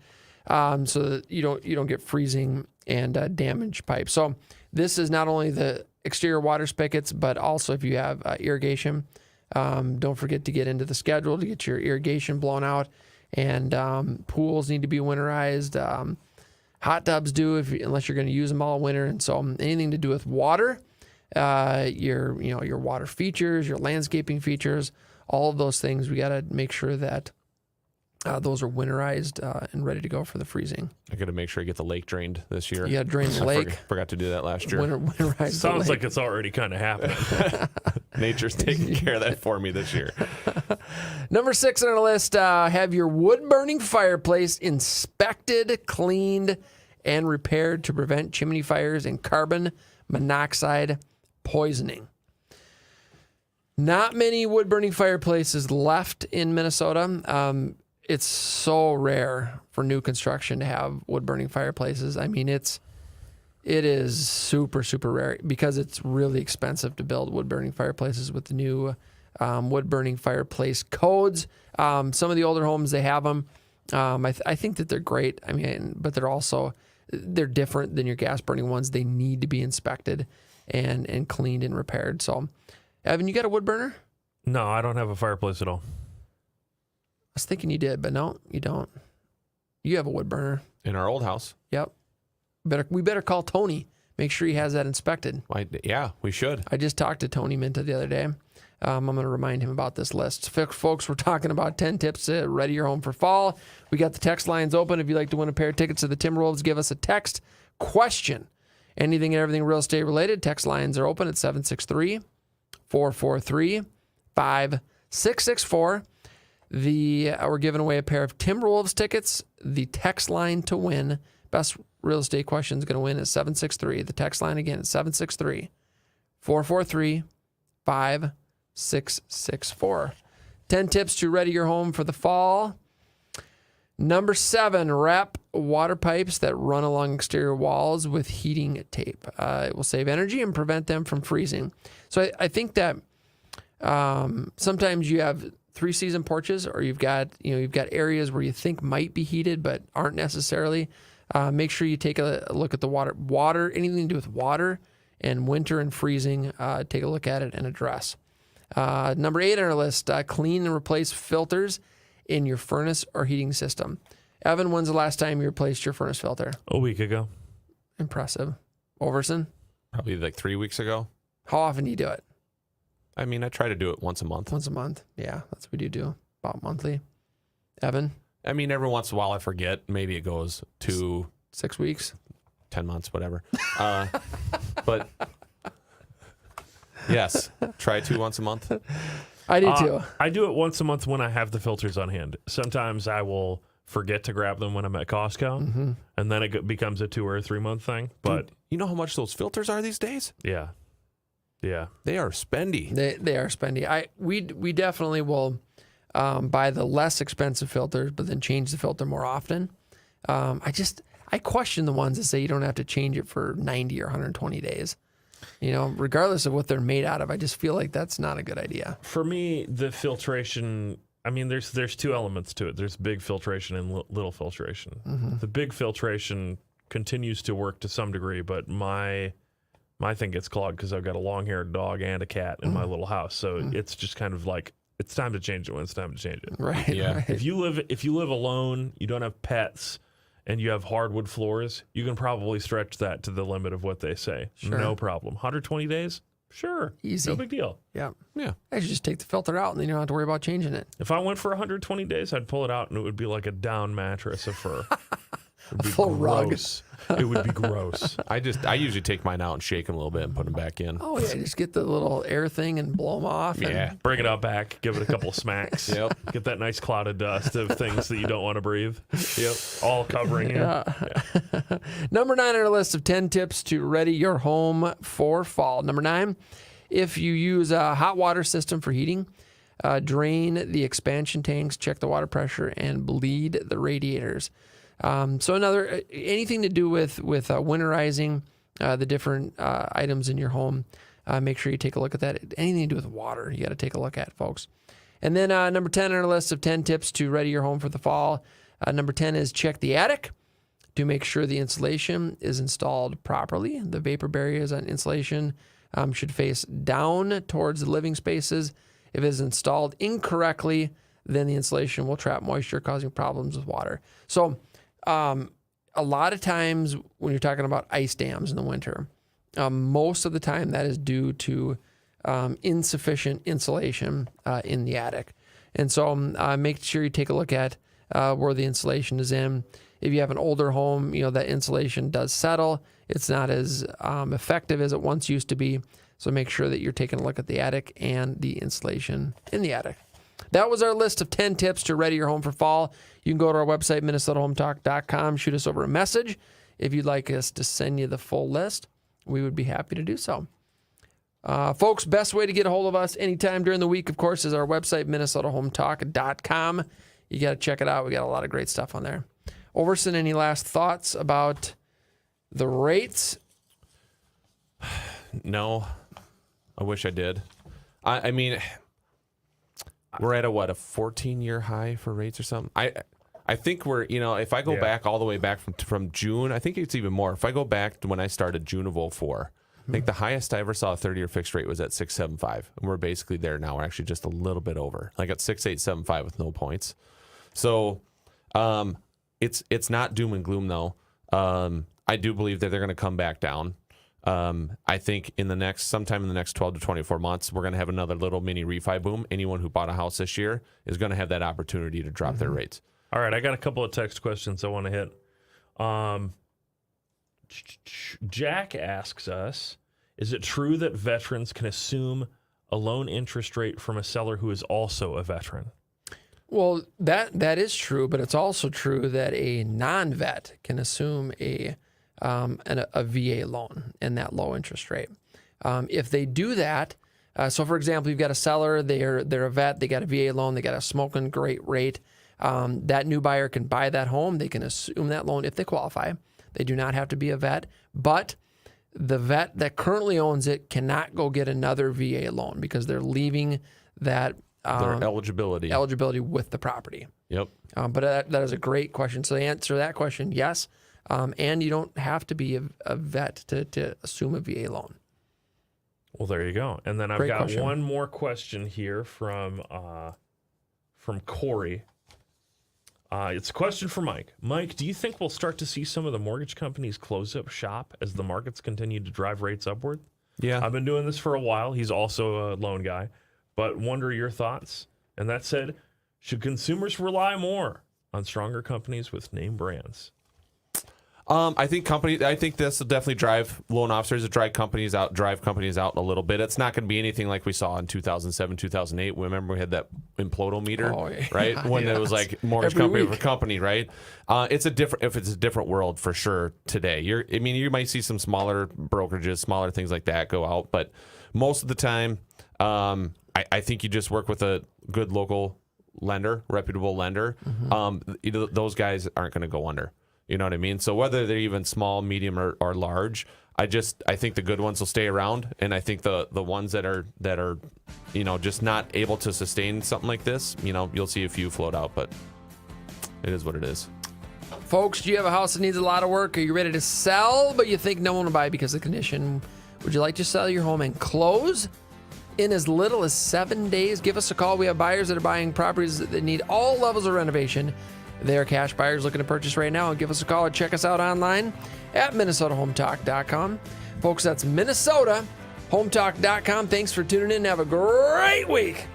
so that you don't get freezing and damaged pipes. So this is not only the exterior water spigots, but also if you have irrigation. Don't forget to get into the schedule to get your irrigation blown out. And pools need to be winterized. Hot tubs do unless you're going to use them all winter. And so anything to do with water, your water features, your landscaping features, all of those things, we got to make sure that those are winterized and ready to go for the freezing. I got to make sure I get the lake drained this year. Yeah, drain the lake. Forgot to do that last year. Winterize Sounds the like lake. it's already kind of happening. Nature's taking care of that for me this year. Number 6 on our list, have your wood-burning fireplace inspected, cleaned, and repaired to prevent chimney fires and carbon monoxide poisoning. Not many wood-burning fireplaces left in Minnesota. It's so rare for new construction to have wood-burning fireplaces. I mean, it is super, super rare because it's really expensive to build wood-burning fireplaces with the new wood-burning fireplace codes. Some of the older homes, they have them. I think that they're great. I mean, but they're different than your gas burning ones. They need to be inspected and cleaned and repaired. So, Evan, you got a wood burner? No, I don't have a fireplace at all. I was thinking you did, but no, you don't. You have a wood burner. In our old house. Yep. We better call Tony. Make sure he has that inspected. Yeah, we should. I just talked to Tony Minta the other day. I'm going to remind him about this list. Folks, we're talking about 10 tips to ready your home for fall. We got the text lines open. If you'd like to win a pair of tickets to the Timberwolves, give us a text question. Anything and everything real estate related, text lines are open at 763-443-5664. We're giving away a pair of Timberwolves tickets. The text line to win, best real estate question is going to win is 763. The text line again is 763-443-5664. 10 tips to ready your home for the fall. Number 7, wrap water pipes that run along exterior walls with heating tape. It will save energy and prevent them from freezing. So I think that sometimes you have 3-season porches, or you've got areas where you think might be heated but aren't necessarily. Make sure you take a look at the water, anything to do with water and winter and freezing. Take a look at it and address. Number 8 on our list: clean and replace filters in your furnace or heating system. Evan, when's the last time you replaced your furnace filter? A week ago. Impressive. Ouverson? Probably like 3 weeks ago. How often do you do it? I mean, I try to do it once a month. Once a month. Yeah, that's what you do. About monthly. Evan? I mean, every once in a while I forget. Maybe it goes to 6 weeks. 10 months, whatever. But yes, try to once a month. I do too. I do it once a month when I have the filters on hand. Sometimes I will forget to grab them when I'm at Costco, and then it becomes a 2 or 3 month thing. But Dude, you know how much those filters are these days? yeah, They are spendy. They are spendy. We definitely will buy the less expensive filters, but then change the filter more often. I question the ones that say you don't have to change it for 90 or 120 days. Regardless of what they're made out of, I just feel like that's not a good idea. for me, the filtration. I mean, there's 2 elements to it. There's big filtration and little filtration. The big filtration continues to work to some degree, but my thing gets clogged because I've got a long-haired dog and a cat in my little house. So it's just kind of like, it's time to change it when it's time to change it. Right. Yeah. Right. If you live alone, you don't have pets, and you have hardwood floors, you can probably stretch that to the limit of what they say. Sure. No problem. 120 days? Sure. Easy. No big deal. Yeah. Yeah. I should just take the filter out, and then you don't have to worry about changing it. If I went for 120 days, I'd pull it out, and it would be like a down mattress of fur. It would be full rug. gross. It would be gross. I usually take mine out and shake them a little bit and put them back in. Oh, yeah. Just get the little air thing and blow them off. Yeah. Bring it out back. Give it a couple of smacks. Yep. Get that nice cloud of dust of things that you don't want to breathe. Yep. All covering you. Number 9 on our list of 10 tips to ready your home for fall. Number 9, if you use a hot water system for heating, drain the expansion tanks, check the water pressure, and bleed the radiators. So anything to do with winterizing the different items in your home, make sure you take a look at that. Anything to do with water, you got to take a look at, folks. And then number 10 on our list of 10 tips to ready your home for the fall. Number 10 is check the attic to make sure the insulation is installed properly. The vapor barriers on insulation should face down towards the living spaces. If it is installed incorrectly, then the insulation will trap moisture, causing problems with water. So a lot of times when you're talking about ice dams in the winter, most of the time that is due to insufficient insulation in the attic. And so make sure you take a look at where the insulation is in. If you have an older home, that insulation does settle. It's not as effective as it once used to be. So make sure that you're taking a look at the attic and the insulation in the attic. That was our list of 10 tips to ready your home for fall. You can go to our website, minnesotahometalk.com, shoot us over a message. If you'd like us to send you the full list, we would be happy to do so. Folks, best way to get a hold of us anytime during the week, of course, is our website, minnesotahometalk.com. You got to check it out. We got a lot of great stuff on there. Ouverson, any last thoughts about the rates? No, I wish I did. I mean, we're at a 14-year high for rates or something. I think we're, if I go back all the way back from June, I think it's even more. If I go back to when I started June of 2004, I think the highest I ever saw a 30-year fixed rate was at 6.75, and we're basically there now. We're actually just a little bit over, like at 6.875 with no points. So it's not doom and gloom though. I do believe that they're going to come back down. I think sometime in the next 12 to 24 months, we're going to have another little mini refi boom. Anyone who bought a house this year is going to have that opportunity to drop their rates. All right, I got a couple of text questions I want to hit. Jack asks us, is it true that veterans can assume a loan interest rate from a seller who is also a veteran? Well, that is true, but it's also true that a non-vet can assume a VA loan in that low interest rate. If they do that, so for example, you've got a seller, they're a vet, they got a VA loan, they got a smoking great rate. That new buyer can buy that home. They can assume that loan if they qualify. They do not have to be a vet, but the vet that currently owns it cannot go get another VA loan because they're leaving that their eligibility with the property. Yep. But that is a great question. So the answer to that question, yes. And you don't have to be a vet to assume a VA loan. Well, there you go. And then I've Great got question. one more question here from Corey. It's a question for Mike. Mike, do you think we'll start to see some of the mortgage companies close up shop as the markets continue to drive rates upward? Yeah. I've been doing this for a while. He's also a loan guy, but wonder your thoughts. And that said, should consumers rely more on stronger companies with name brands? I think this will definitely drive loan officers to drive companies out a little bit. It's not going to be anything like we saw in 2007, 2008. Remember we had that implodometer, right? When it was like mortgage company over company, right? It's a different world for sure today. You might see some smaller brokerages, smaller things like that go out, but most of the time, I think you just work with a good local lender, reputable lender. Mm-hmm. Those guys aren't going to go under. You know what I mean? So whether they're even small, medium, or large, I think the good ones will stay around, and I think the ones that are just not able to sustain something like this, you'll see a few float out, but it is what it is. Folks, do you have a house that needs a lot of work? Are you ready to sell, but you think no one will buy because of the condition? Would you like to sell your home and close in as little as 7 days? Give us a call. We have buyers that are buying properties that need all levels of renovation. They are cash buyers looking to purchase right now. Give us a call or check us out online at MinnesotaHometalk.com. Folks, that's MinnesotaHometalk.com. Thanks for tuning in. Have a great week.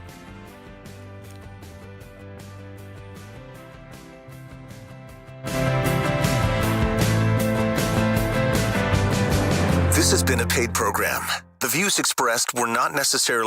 This has been a paid program. The views expressed were not necessarily